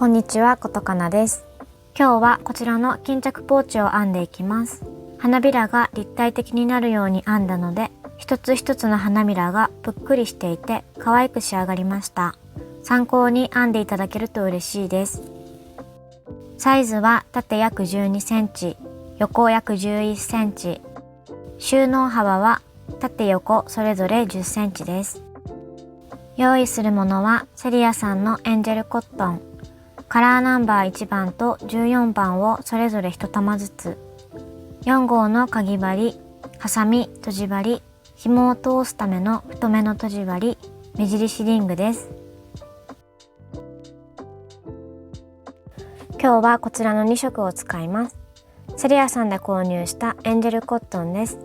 こんにちは、ことかなです。今日はこちらの巾着ポーチを編んでいきます。花びらが立体的になるように編んだので、一つ一つの花びらがぷっくりしていて可愛く仕上がりました。参考に編んでいただけると嬉しいです。サイズは縦約12センチ、横約11センチ。収納幅は縦横それぞれ10センチです。用意するものはセリアさんのエンジェルコットン、カラーナンバー1番と14番をそれぞれ1玉ずつ、4号のかぎ針、ハサミ、とじ針、紐を通すための太めのとじ針、目印リングです。今日はこちらの2色を使います。セリアさんで購入したエンジェルコットンです。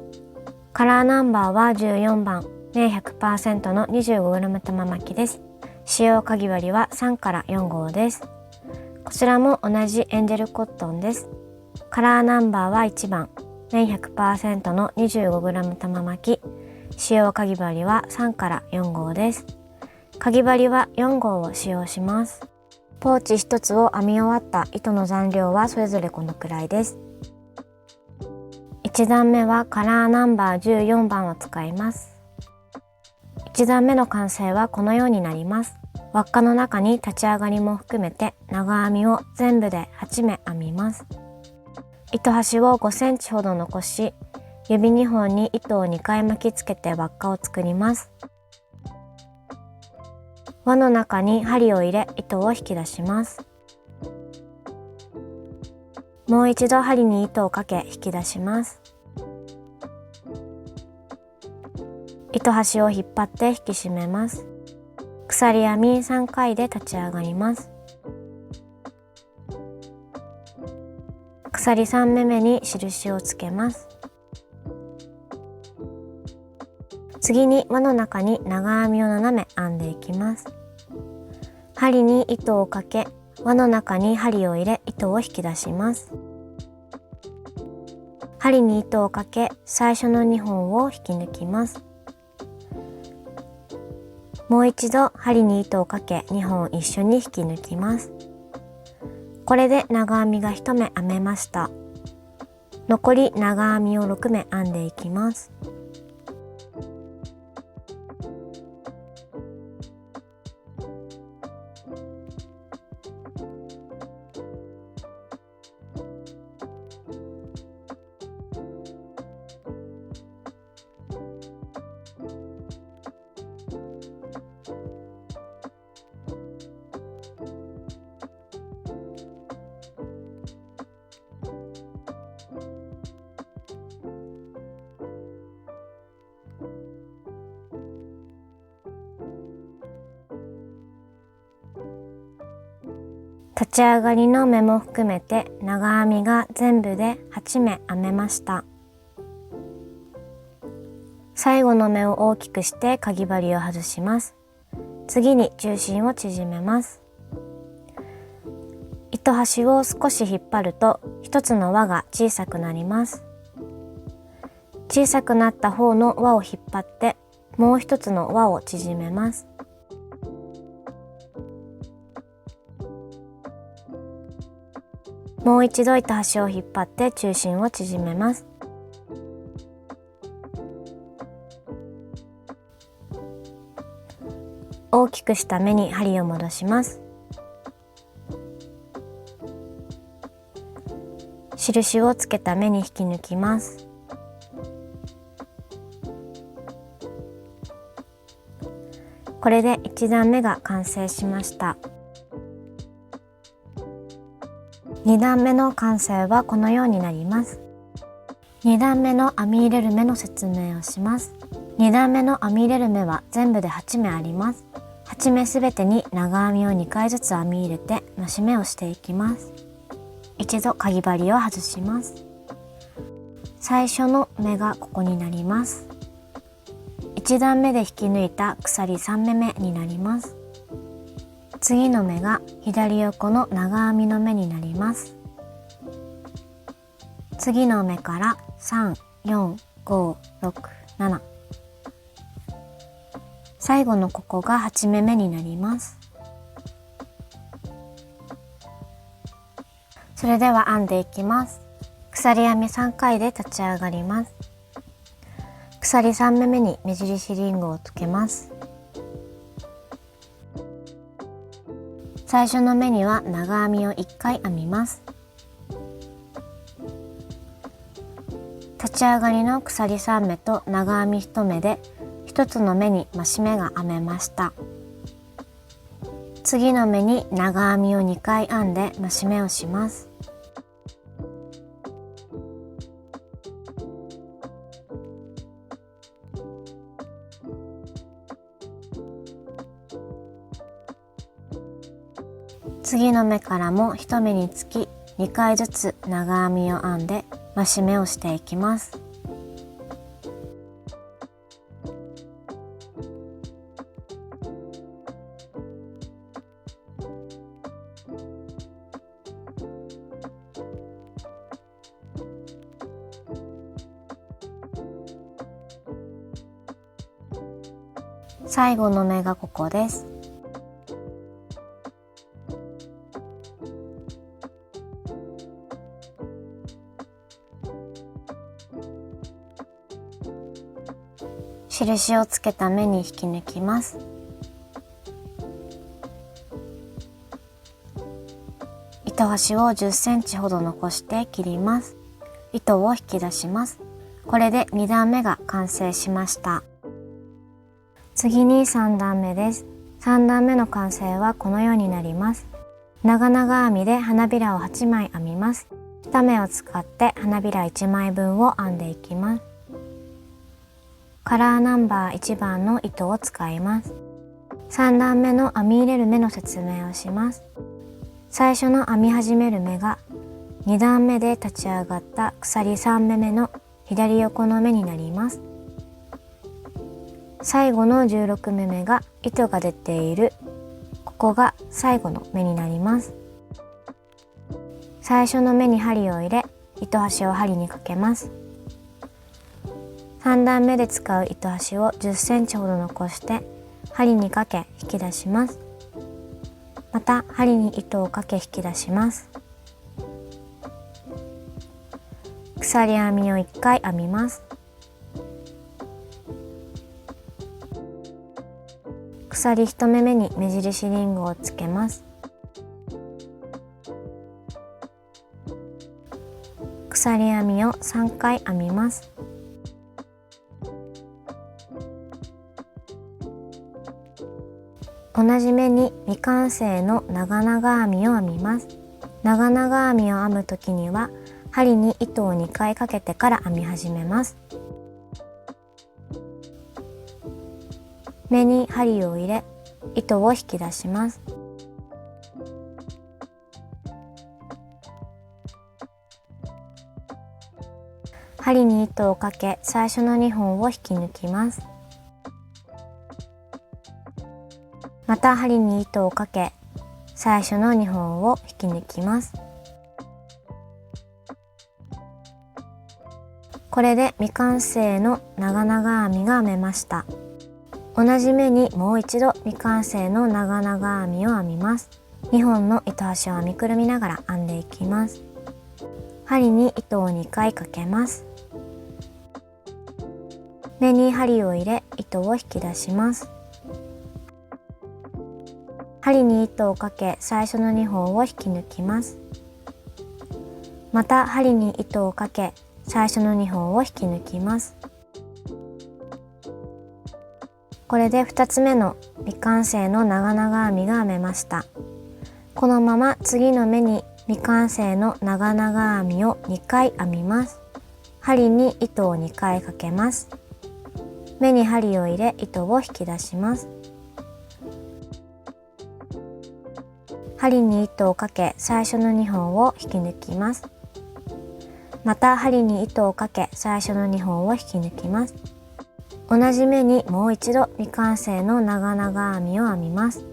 カラーナンバーは14番、綿 100% の 25g 玉巻きです。使用かぎ針は3から4号です。こちらも同じエンジェルコットンです。カラーナンバーは1番、綿 100% の 25g 玉巻き。使用かぎ針は3から4号です。かぎ針は4号を使用します。ポーチ1つを編み終わった糸の残量はそれぞれこのくらいです。1段目はカラーナンバー14番を使います。1段目の完成はこのようになります。輪っかの中に立ち上がりも含めて長編みを全部で8目編みます。糸端を5センチほど残し、指2本に糸を2回巻きつけて輪っかを作ります。輪の中に針を入れ糸を引き出します。もう一度針に糸をかけ引き出します。糸端を引っ張って引き締めます。鎖編み3回で立ち上がります。鎖3目めに印をつけます。次に輪の中に長編みを斜め編んでいきます。針に糸をかけ、輪の中に針を入れ糸を引き出します。針に糸をかけ、最初の2本を引き抜きます。もう一度針に糸をかけ2本一緒に引き抜きます。これで長編みが1目編めました。残り長編みを6目編んでいきます。立ち上がりの目も含めて長編みが全部で8目編めました。最後の目を大きくしてかぎ針を外します。次に中心を縮めます。糸端を少し引っ張ると一つの輪が小さくなります。小さくなった方の輪を引っ張ってもう一つの輪を縮めます。もう一度糸端を引っ張って中心を縮めます。大きくした目に針を戻します。印をつけた目に引き抜きます。これで1段目が完成しました。2段目の完成はこのようになります。2段目の編み入れる目の説明をします。2段目の編み入れる目は全部で8目あります。8目すべてに長編みを2回ずつ編み入れて増し目をしていきます。一度かぎ針を外します。最初の目がここになります。1段目で引き抜いた鎖3目目になります。次の目が左横の長編みの目になります。次の目から3、4、5、6、7。最後のここが8目目になります。それでは編んでいきます。鎖編み3回で立ち上がります。鎖3目めに目印リングをつけます。最初の目には長編みを1回編みます。立ち上がりの鎖3目と長編み1目で1つの目に増し目が編めました。次の目に長編みを2回編んで増し目をします。次の目からも1目につき2回ずつ長編みを編んで増し目をしていきます。最後の目がここです。印をつけた目に引き抜きます。糸端を10センチほど残して切ります。糸を引き出します。これで2段目が完成しました。次に3段目です。3段目の完成はこのようになります。長々編みで花びらを8枚編みます。2目を使って花びら1枚分を編んでいきます。カラーナンバー1番の糸を使います。3段目の編み入れる目の説明をします。最初の編み始める目が2段目で立ち上がった鎖3目目の左横の目になります。最後の16目目が糸が出ているここが最後の目になります。最初の目に針を入れ糸端を針にかけます。3段目で使う糸端を10センチほど残して針にかけ引き出します。また針に糸をかけ引き出します。鎖編みを1回編みます。鎖1目目に目印リングをつけます。鎖編みを3回編みます。同じ目に未完成の長々編みを編みます。長々編みを編むときには針に糸を2回かけてから編み始めます。目に針を入れ糸を引き出します。針に糸をかけ最初の2本を引き抜きます。また針に糸をかけ最初の2本を引き抜きます。これで未完成の長々編みが編めました。同じ目にもう一度未完成の長々編みを編みます。2本の糸端を編みくるみながら編んでいきます。針に糸を2回かけます。目に針を入れ糸を引き出します。針に糸をかけ最初の2本を引き抜きます。また針に糸をかけ最初の2本を引き抜きます。これで2つ目の未完成の長々編みが編めました。このまま次の目に未完成の長々編みを2回編みます。針に糸を2回かけます。目に針を入れ糸を引き出します。針に糸をかけ最初の2本を引き抜きます。また針に糸をかけ最初の2本を引き抜きます。同じ目にもう一度未完成の長々編みを編みます。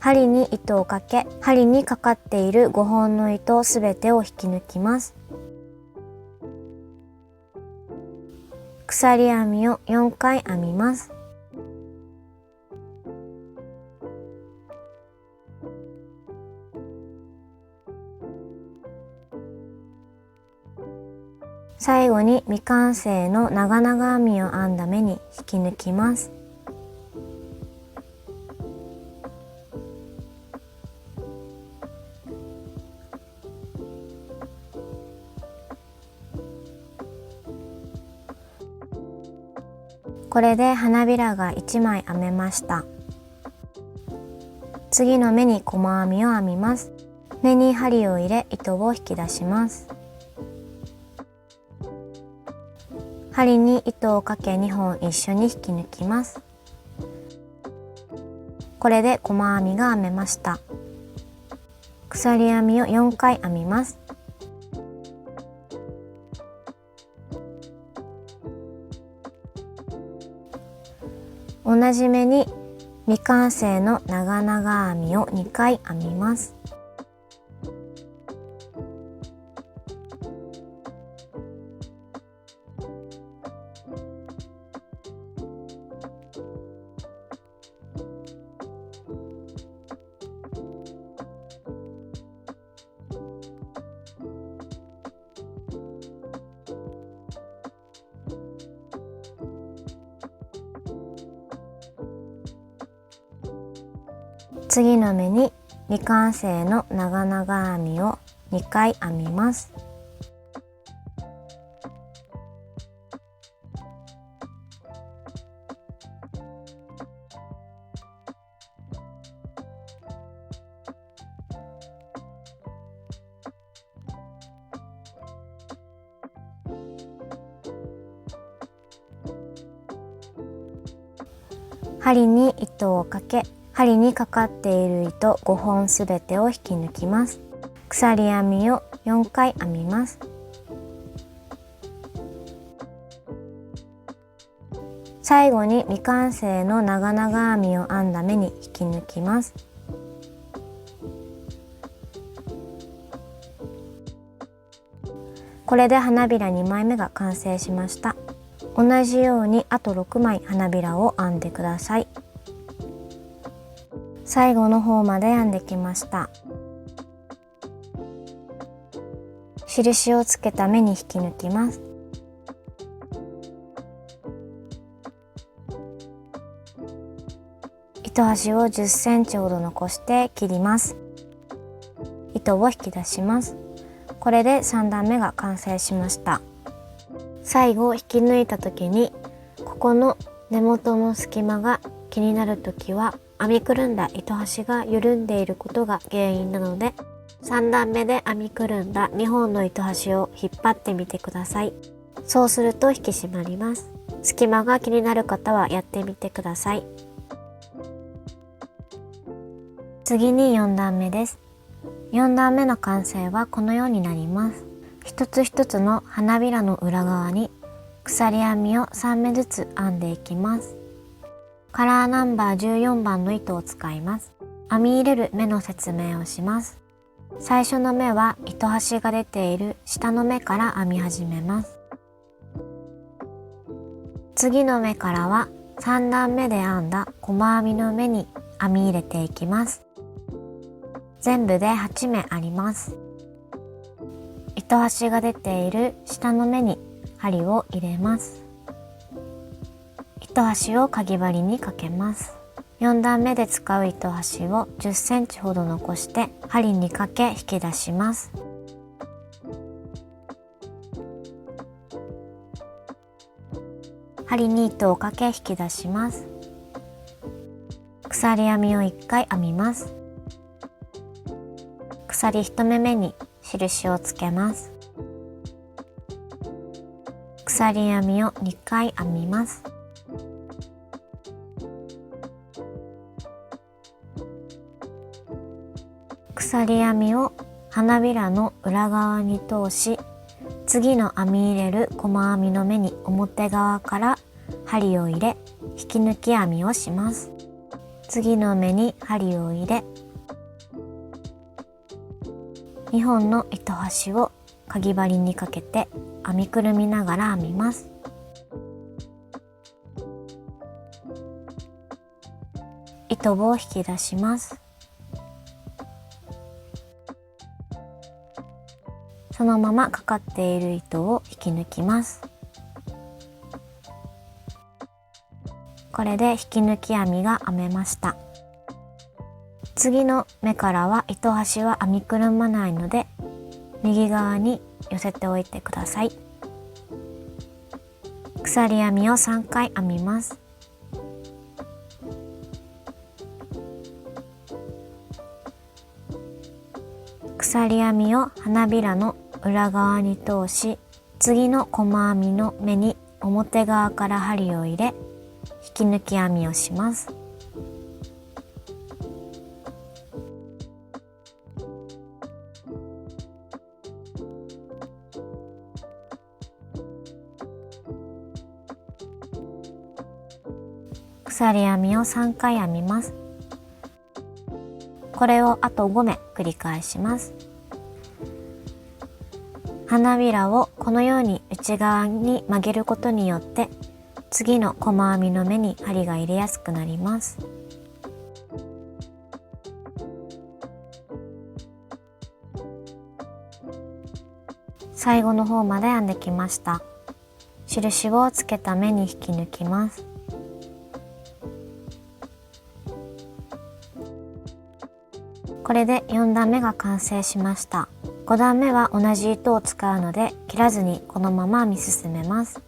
針に糸をかけ、針にかかっている5本の糸すべてを引き抜きます。鎖編みを4回編みます。最後に未完成の長々編みを編んだ目に引き抜きます。これで花びらが1枚編めました。次の目に細編みを編みます。目に針を入れ糸を引き出します。針に糸をかけ2本一緒に引き抜きます。これで細編みが編めました。鎖編みを4回編みます。同じ目に未完成の長々編みを2回編みます。次の目に未完成の長々編みを2回編みます。針に糸をかけ、針にかかっている糸5本すべてを引き抜きます。鎖編みを4回編みます。最後に未完成の長々編みを編んだ目に引き抜きます。これで花びら2枚目が完成しました。同じようにあと6枚花びらを編んでください。最後の方まで編んできました。印をつけた目に引き抜きます。糸端を10センチほど残して切ります。糸を引き出します。これで3段目が完成しました。最後引き抜いた時にここの根元の隙間が気になる時は編みくるんだ糸端が緩んでいることが原因なので、3段目で編みくるんだ2本の糸端を引っ張ってみてください。そうすると引き締まります。隙間が気になる方はやってみてください。次に4段目です。4段目の完成はこのようになります。一つ一つの花びらの裏側に鎖編みを3目ずつ編んでいきます。カラーナンバー14番の糸を使います。編み入れる目の説明をします。最初の目は糸端が出ている下の目から編み始めます。次の目からは3段目で編んだ細編みの目に編み入れていきます。全部で8目あります。糸端が出ている下の目に針を入れます。糸端をかぎ針にかけます。4段目で使う糸端を10センチほど残して針にかけ引き出します。針に糸をかけ引き出します。鎖編みを1回編みます。鎖1目目に印をつけます。鎖編みを2回編みます。鎖編みを花びらの裏側に通し、次の編み入れる細編みの目に表側から針を入れ引き抜き編みをします。次の目に針を入れ2本の糸端をかぎ針にかけて編みくるみながら編みます。糸を引き出します。そのままかかっている糸を引き抜きます。これで引き抜き編みが編めました。次の目からは糸端は編みくるまないので右側に寄せておいてください。鎖編みを3回編みます。鎖編みを花びらの裏側に通し、次の細編みの目に表側から針を入れ、引き抜き編みをします。鎖編みを3回編みます。これをあと5目繰り返します。花びらをこのように内側に曲げることによって次の細編みの目に針が入れやすくなります。最後の方まで編んできました。印をつけた目に引き抜きます。これで4段目が完成しました。5段目は同じ糸を使うので切らずにこのまま編み進めます。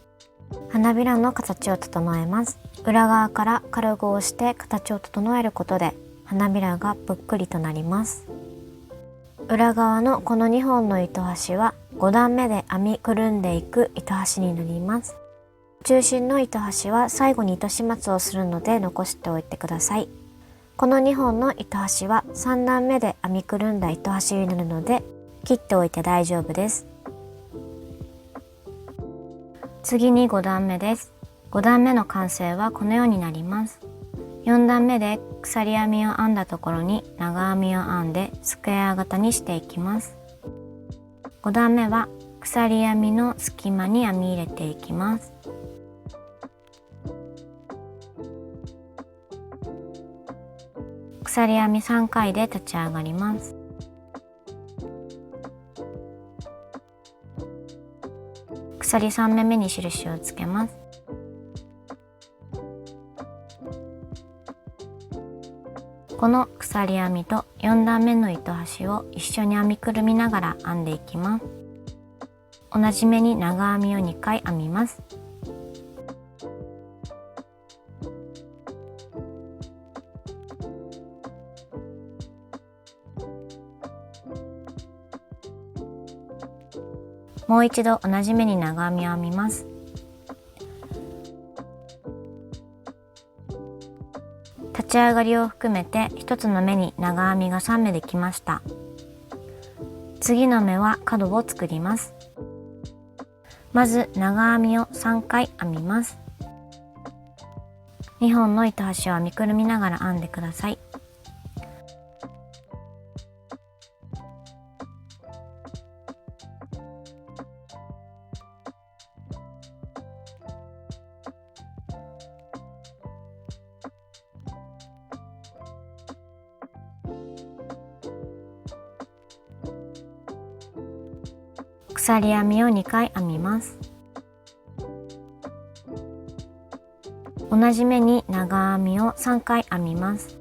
花びらの形を整えます。裏側から軽く押して形を整えることで花びらがぷっくりとなります。裏側のこの2本の糸端は5段目で編みくるんでいく糸端になります。中心の糸端は最後に糸始末をするので残しておいてください。この2本の糸端は3段目で編みくるんだ糸端になるので切っておいて大丈夫です。次に5段目です。5段目の完成はこのようになります。4段目で鎖編みを編んだところに長編みを編んでスクエア型にしていきます。5段目は鎖編みの隙間に編み入れていきます。鎖編み3回で立ち上がります。鎖3目めに印をつけます。この鎖編みと4段目の糸端を一緒に編みくるみながら編んでいきます。同じ目に長編みを2回編みます。もう一度同じ目に長編みを編みます。立ち上がりを含めて1つの目に長編みが3目できました。次の目は角を作ります。まず長編みを3回編みます。2本の糸端を編みくるみながら編んでください。鎖編みを2回編みます。同じ目に長編みを3回編みます。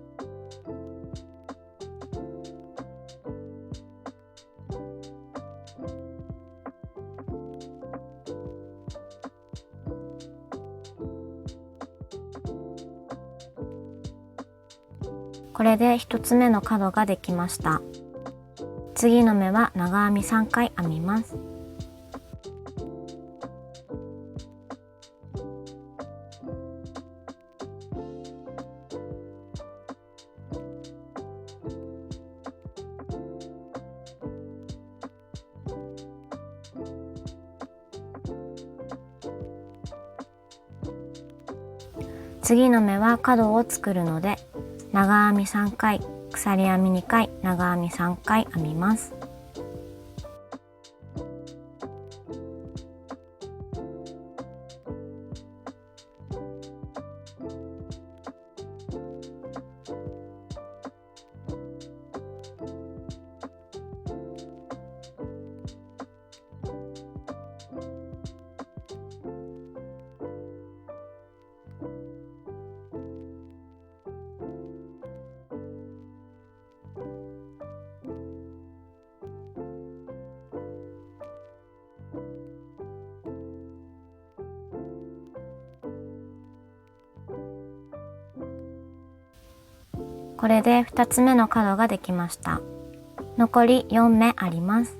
これで1つ目の角ができました。次の目は長編み3回編みます。次の目は角を作るので長編み3回、鎖編み2回、長編み3回編みます。これで2つ目の角ができました。残り4目あります。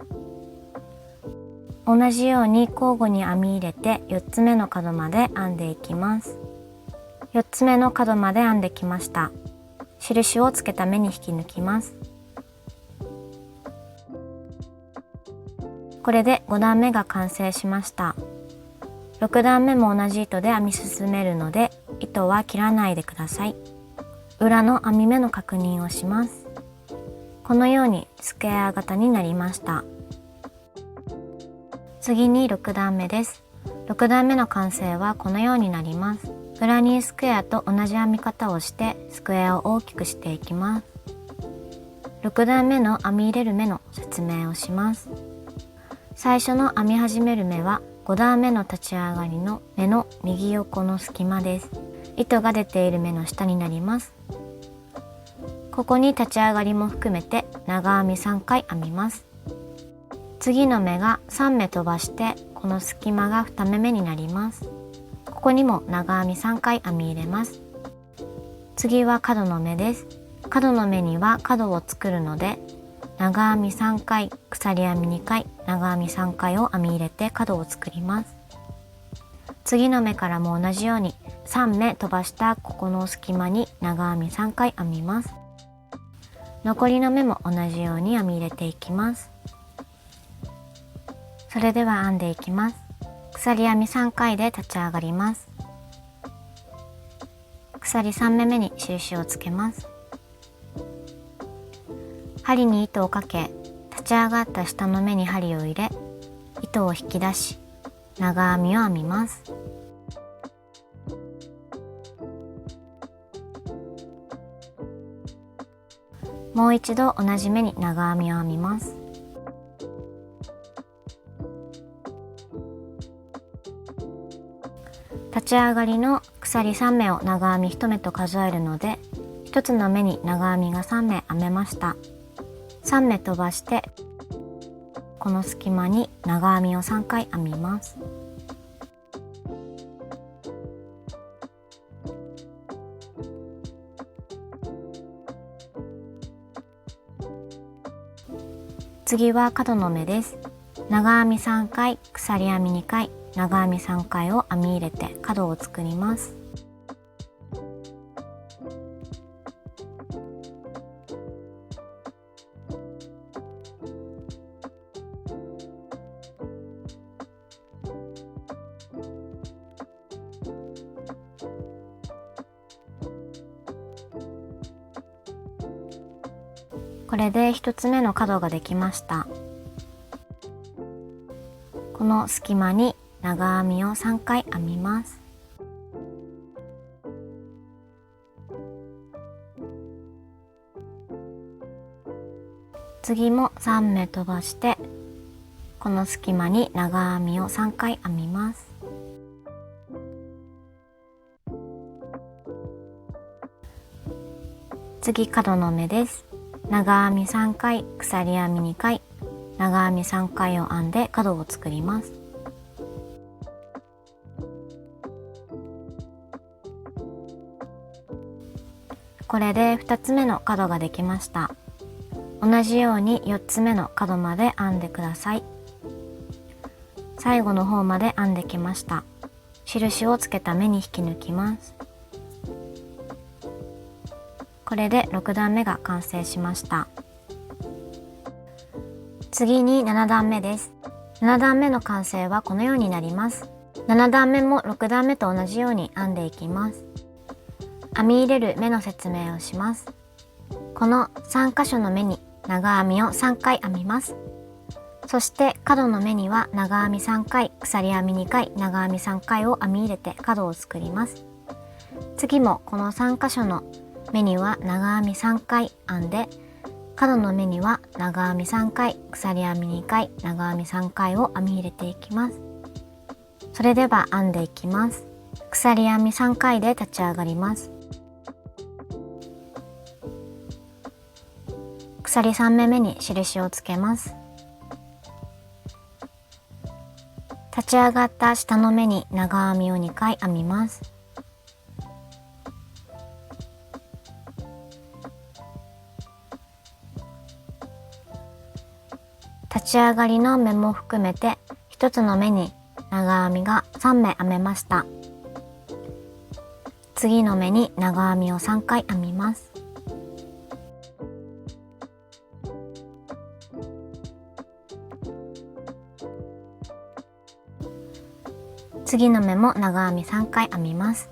同じように交互に編み入れて4つ目の角まで編んでいきます。4つ目の角まで編んできました。印をつけた目に引き抜きます。これで5段目が完成しました。6段目も同じ糸で編み進めるので、糸は切らないでください。裏の編み目の確認をします。このようにスクエア型になりました。次に6段目です。6段目の完成はこのようになります。グラニースクエアと同じ編み方をしてスクエアを大きくしていきます。6段目の編み入れる目の説明をします。最初の編み始める目は5段目の立ち上がりの目の右横の隙間です。糸が出ている目の下になります。ここに立ち上がりも含めて長編み3回編みます。次の目が3目飛ばしてこの隙間が2目目になります。ここにも長編み3回編み入れます。次は角の目です。角の目には角を作るので長編み3回、鎖編み2回、長編み3回を編み入れて角を作ります。次の目からも同じように3目飛ばしたここの隙間に長編み3回編みます。残りの目も同じように編み入れていきます。それでは編んでいきます。鎖編み3回で立ち上がります。鎖3目目に印をつけます。針に糸をかけ、立ち上がった下の目に針を入れ、糸を引き出し、長編みを編みます。もう一度同じ目に長編みを編みます。立ち上がりの鎖3目を長編み1目と数えるので、1つの目に長編みが3目編めました。3目飛ばしてこの隙間に長編みを3回編みます。次は角の目です。長編み3回、鎖編み2回、長編み3回を編み入れて角を作ります。これで1つ目の角ができました。この隙間に長編みを3回編みます。次も3目飛ばしてこの隙間に長編みを3回編みます。次角の目です。長編み3回、鎖編み2回、長編み3回を編んで角を作ります。これで2つ目の角ができました。同じように4つ目の角まで編んでください。最後の方まで編んできました。印をつけた目に引き抜きます。これで6段目が完成しました。次に7段目です。7段目の完成はこのようになります。7段目も6段目と同じように編んでいきます。編み入れる目の説明をします。この3箇所の目に長編みを3回編みます。そして角の目には長編み3回、鎖編み2回、長編み3回を編み入れて角を作ります。次もこの3箇所の目には長編み3回編んで、角の目には長編み3回、鎖編み2回、長編み3回を編み入れていきます。それでは編んでいきます。鎖編み3回で立ち上がります。鎖3目目に印をつけます。立ち上がった下の目に長編みを2回編みます。立ち上がりの目も含めて1つの目に長編みが3目編めました。次の目に長編みを3回編みます。次の目も長編み3回編みます。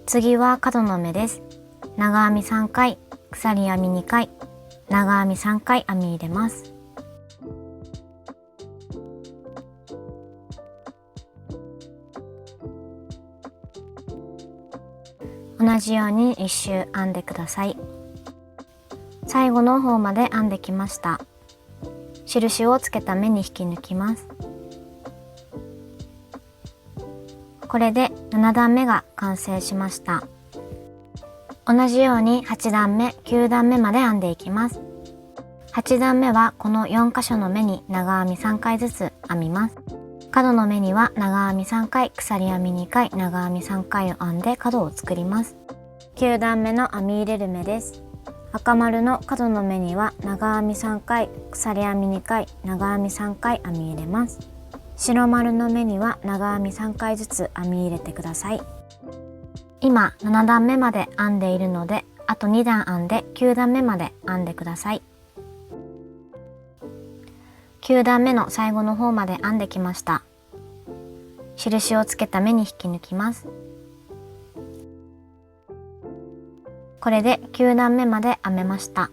次は角の目です。長編み3回、鎖編み2回、長編み3回編み入れます。同じように1周編んでください。最後の方まで編んできました。印をつけた目に引き抜きます。これで7段目が完成しました。同じように8段目、9段目まで編んでいきます。8段目はこの4箇所の目に長編み3回ずつ編みます。角の目には長編み3回、鎖編み2回、長編み3回を編んで角を作ります。9段目の編み入れる目です。赤丸の角の目には長編み3回、鎖編み2回、長編み3回編み入れます。白丸の目には長編み3回ずつ編み入れてください。今7段目まで編んでいるので、あと2段編んで9段目まで編んでください。9段目の最後の方まで編んできました。印をつけた目に引き抜きます。これで9段目まで編めました。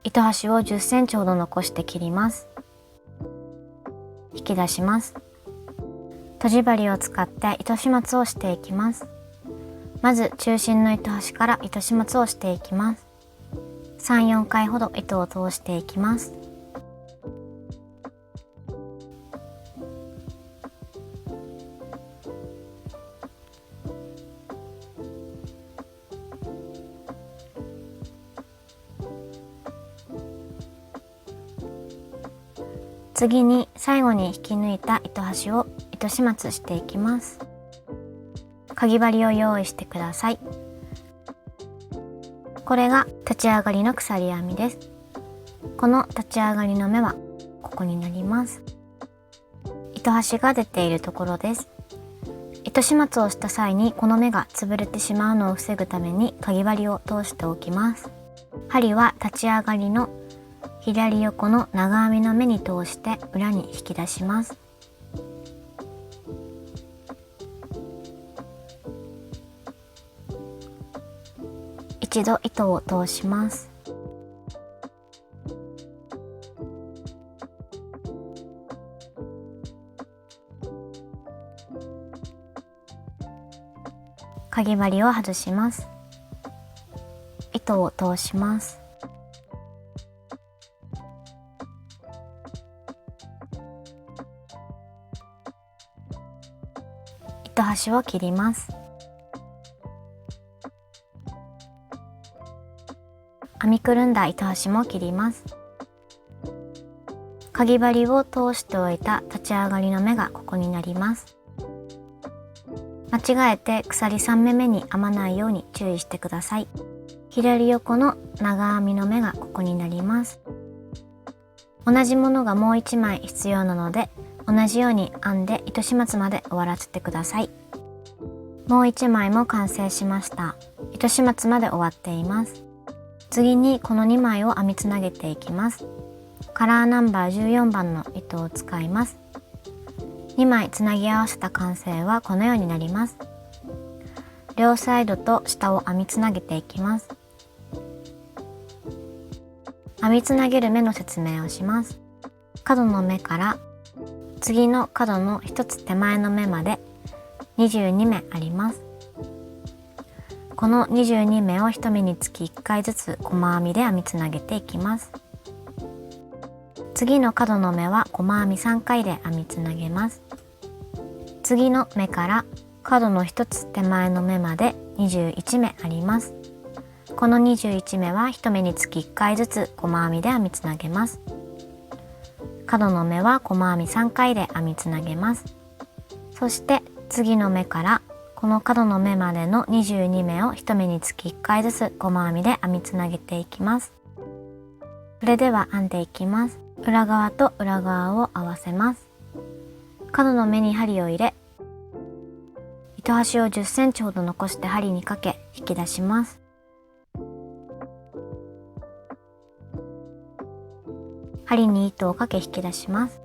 糸端を10センチほど残して切ります。引き出します。とじ針を使って糸始末をしていきます。まず中心の糸端から糸始末をしていきます。3、4回ほど糸を通していきます。次に最後に引き抜いた糸端を糸始末していきます。かぎ針を用意してください。これが立ち上がりの鎖編みです。この立ち上がりの目はここになります。糸端が出ているところです。糸始末をした際にこの目が潰れてしまうのを防ぐためにかぎ針を通しておきます。針は立ち上がりの左横の長編みの目に通して裏に引き出します。一度糸を通します。かぎ針を外します。糸を通します。糸端を切ります。編みくるんだ糸端も切ります。かぎ針を通しておいた立ち上がりの目がここになります。間違えて鎖3目目に編まないように注意してください。左横の長編みの目がここになります。同じものがもう1枚必要なので、同じように編んで糸始末まで終わらせてください。もう1枚も完成しました。糸始末まで終わっています。次にこの2枚を編みつなげていきます。カラーナンバー14番の糸を使います。2枚つなぎ合わせた完成はこのようになります。両サイドと下を編みつなげていきます。編みつなげる目の説明をします。角の目から次の角の1つ手前の目まで22目あります。この22目を1目につき1回ずつ細編みで編みつなげていきます。次の角の目は細編み3回で編みつなげます。次の目から角の1つ手前の目まで21目あります。この21目は1目につき1回ずつ細編みで編みつなげます。角の目は細編み3回で編みつなげます。そして次の目からこの角の目までの22目を1目につき1回ずつ細編みで編みつなげていきます。それでは編んでいきます。裏側と裏側を合わせます。角の目に針を入れ、糸端を10センチほど残して針にかけ引き出します。針に糸をかけ引き出します。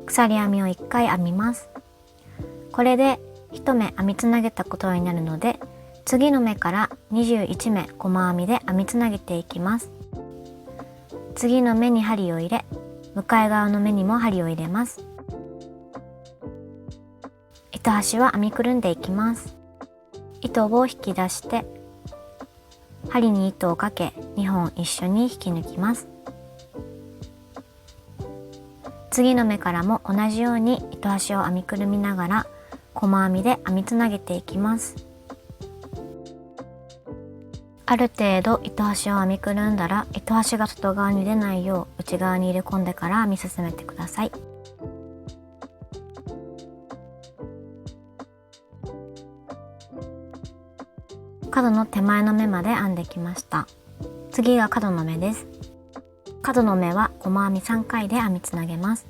鎖編みを1回編みます。これで1目編みつなげたことになるので、次の目から21目細編みで編みつなげていきます。次の目に針を入れ、向かい側の目にも針を入れます。糸端は編みくるんでいきます。糸を引き出して針に糸をかけ2本一緒に引き抜きます。次の目からも同じように糸端を編みくるみながら細編みで編みつなげていきます。ある程度糸端を編みくるんだら、糸端が外側に出ないよう内側に入れ込んでから編み進めてください。角の手前の目まで編んできました。次が角の目です。角の目は細編み3回で編みつなげます。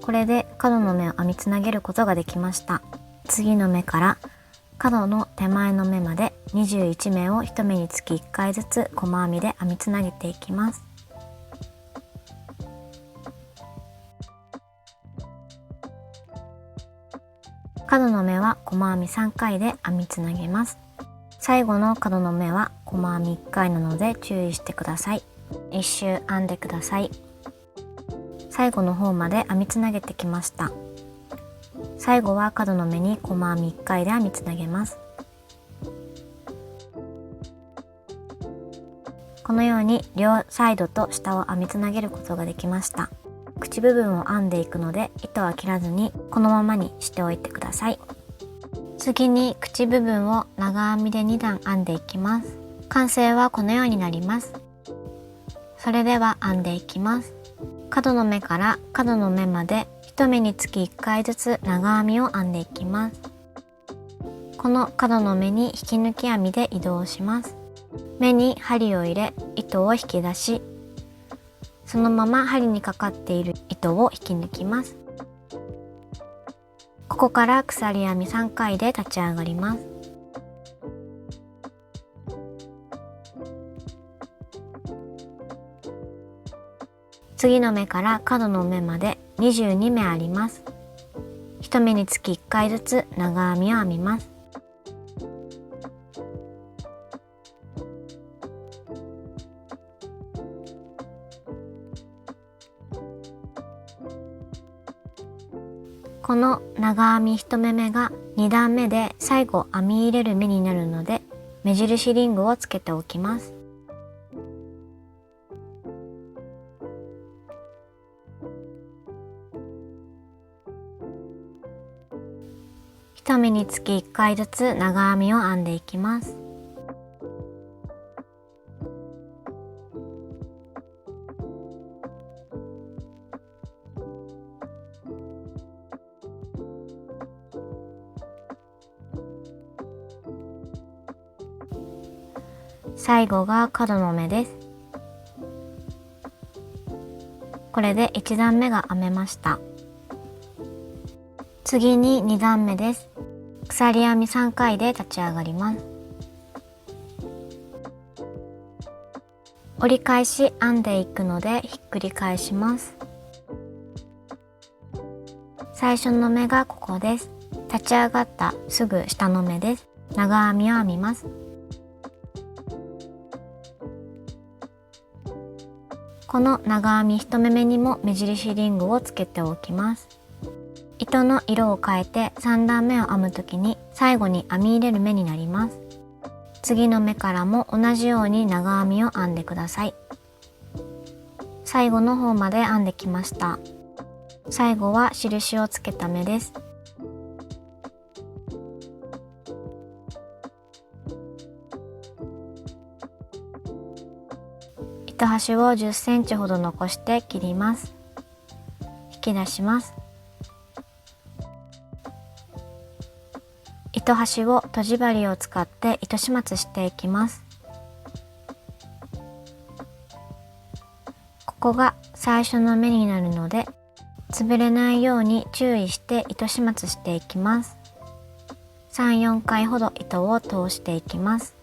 これで角の目を編みつなげることができました。次の目から角の手前の目まで21目を1目につき1回ずつ細編みで編みつなげていきます。角の目は細編み3回で編みつなげます。最後の角の目は細編み1回なので注意してください。1周編んでください。最後の方まで編みつなげてきました。最後は角の目に細編み1回で編みつなげます。このように両サイドと下を編みつなげることができました。口部分を編んでいくので糸は切らずにこのままにしておいてください。次に口部分を長編みで2段編んでいきます。完成はこのようになります。それでは編んでいきます。角の目から角の目まで1目につき1回ずつ長編みを編んでいきます。この角の目に引き抜き編みで移動します。目に針を入れ糸を引き出し、そのまま針にかかっている糸を引き抜きます。ここから鎖編み3回で立ち上がります。次の目から角の目まで22目あります。1目につき1回ずつ長編みを編みます。この長編み1目目が2段目で最後編み入れる目になるので、目印リングをつけておきます。1目につき1回ずつ長編みを編んでいきます。最後が角の目です。これで1段目が編めました。次に2段目です。鎖編み3回で立ち上がります。折り返し編んでいくのでひっくり返します。最初の目がここです。立ち上がったすぐ下の目です。長編みを編みます。この長編み1目目にも目印リングをつけておきます。糸の色を変えて3段目を編むときに最後に編み入れる目になります。次の目からも同じように長編みを編んでください。最後の方まで編んできました。最後は印をつけた目です。糸端を10センチほど残して切ります。引き出します。糸端をとじ針を使って糸始末していきます。ここが最初の目になるので、潰れないように注意して糸始末していきます。3、4回ほど糸を通していきます。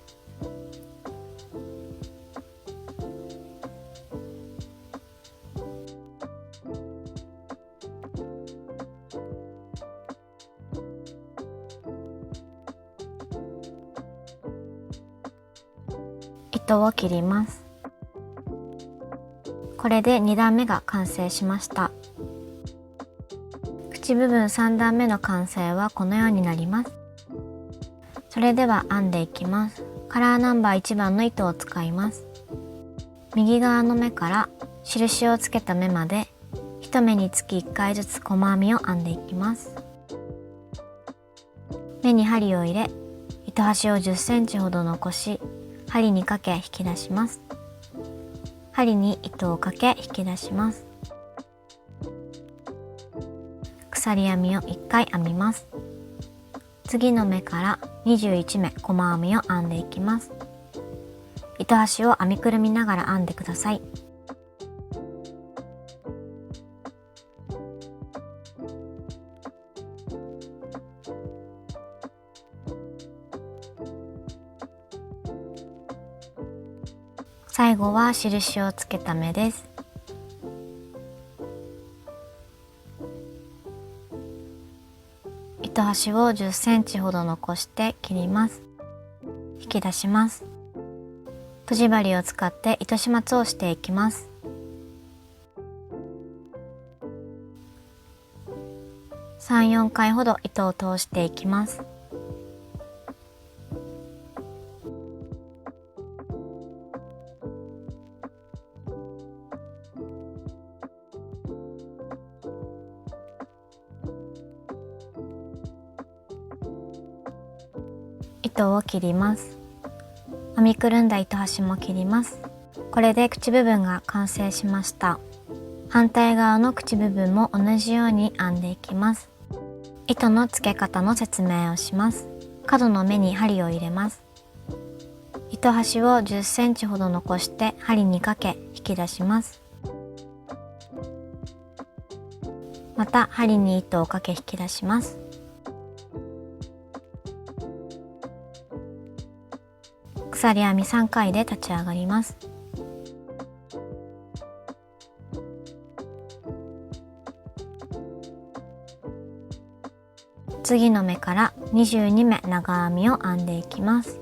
糸を切ります。これで2段目が完成しました。口部分3段目の完成はこのようになります。それでは編んでいきます。カラーナンバー1番の糸を使います。右側の目から印をつけた目まで1目につき1回ずつ細編みを編んでいきます。目に針を入れ、糸端を10センチほど残し、針にかけ引き出します。針に糸をかけ引き出します。鎖編みを1回編みます。次の目から21目細編みを編んでいきます。糸端を編みくるみながら編んでください。最後は印をつけた目です。糸端を10センチほど残して切ります。引き出します。とじ針を使って糸始末をしていきます。3、4回ほど糸を通していきます。糸を切ります。編みくるんだ糸端も切ります。これで口部分が完成しました。反対側の口部分も同じように編んでいきます。糸の付け方の説明をします。角の目に針を入れます。糸端を10センチほど残して針にかけ引き出します。また針に糸をかけ引き出します。鎖編み3回で立ち上がります。次の目から22目長編みを編んでいきます。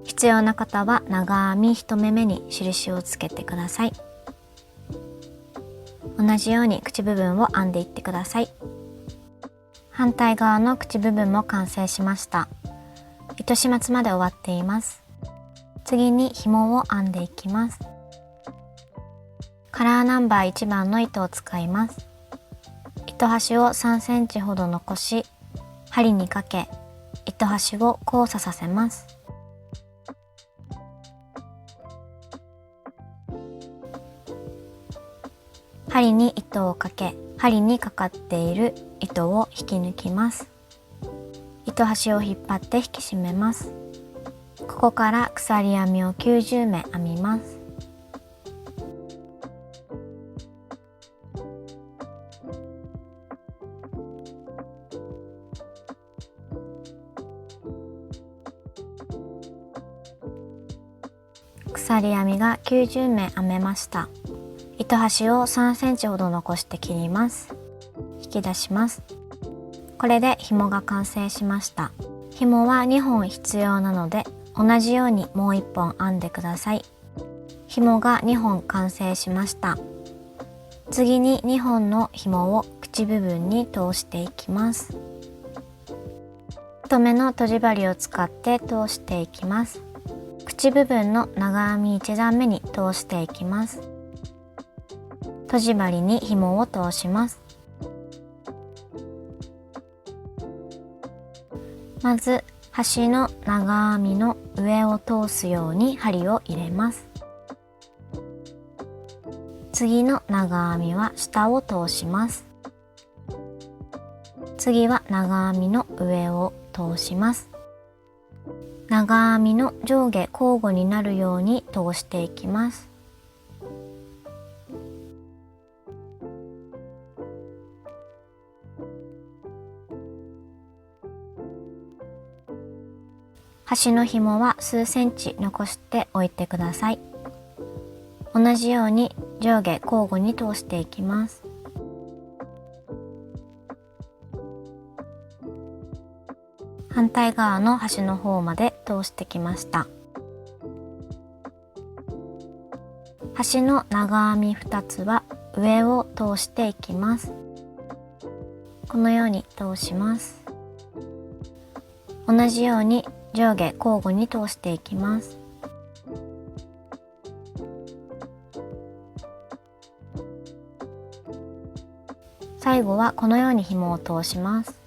必要な方は長編み1目目に印をつけてください。同じように口部分を編んでいってください。反対側の口部分も完成しました。糸始末まで終わっています。次に紐を編んでいきます。カラーナンバー1番の糸を使います。糸端を3センチほど残し、針にかけ糸端を交差させます。針に糸をかけ、針にかかっている糸を引き抜きます。糸端を引っ張って引き締めます。ここから鎖編みを90目編みます。鎖編みが90目編めました。糸端を3センチほど残して切ります。引き出します。これで紐が完成しました。紐は2本必要なので同じようにもう1本編んでください。紐が2本完成しました。次に2本の紐を口部分に通していきます。1目のとじ針を使って通していきます。口部分の長編み1段目に通していきます。とじ針に紐を通します。まず端の長編みの上を通すように針を入れます。次の長編みは下を通します。次は長編みの上を通します。長編みの上下交互になるように通していきます。端の紐は数センチ残しておいてください。同じように上下交互に通していきます。反対側の端の方まで通してきました。端の長編み2つは上を通していきます。このように通します。同じように上下交互に通していきます。最後はこのように紐を通します。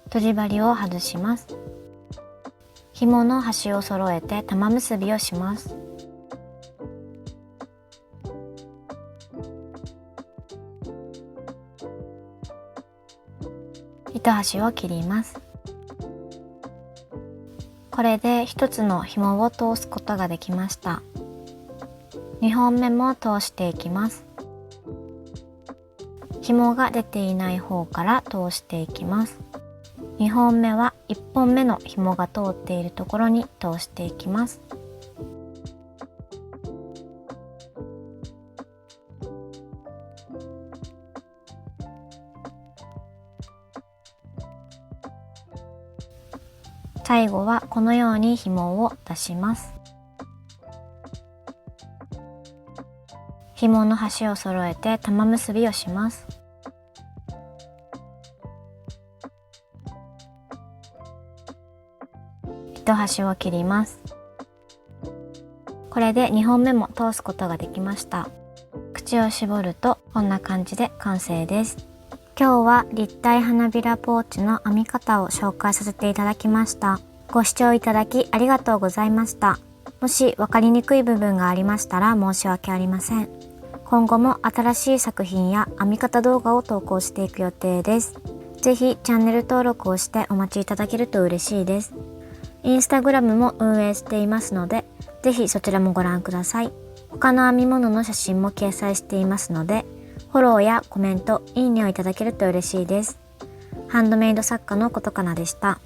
とじ針を外します。紐の端を揃えて玉結びをします。糸端を切ります。これで1つの紐を通すことができました。2本目も通していきます。紐が出ていない方から通していきます。2本目は1本目の紐が通っているところに通していきます。最後はこのように紐を出します。紐の端を揃えて玉結びをします。糸端を切ります。これで2本目も通すことができました。口を絞るとこんな感じで完成です。今日は立体花びらポーチの編み方を紹介させていただきました。ご視聴いただきありがとうございました。もし分かりにくい部分がありましたら申し訳ありません。今後も新しい作品や編み方動画を投稿していく予定です。ぜひチャンネル登録をしてお待ちいただけると嬉しいです。インスタグラムも運営していますので、ぜひそちらもご覧ください。他の編み物の写真も掲載していますので、フォローやコメント、いいねをいただけると嬉しいです。ハンドメイド作家のことかなでした。